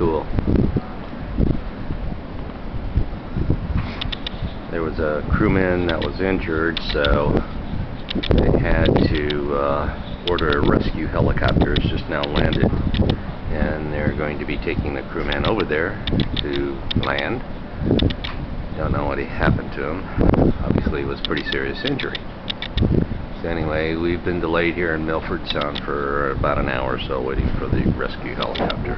cool. There was a crewman that was injured, so they had to order a rescue helicopter. It's just now landed, and they're going to be taking the crewman over there to land. Don't know what happened to him. Obviously it was pretty serious injury. So anyway, we've been delayed here in Milford Sound for about an hour or so waiting for the rescue helicopter.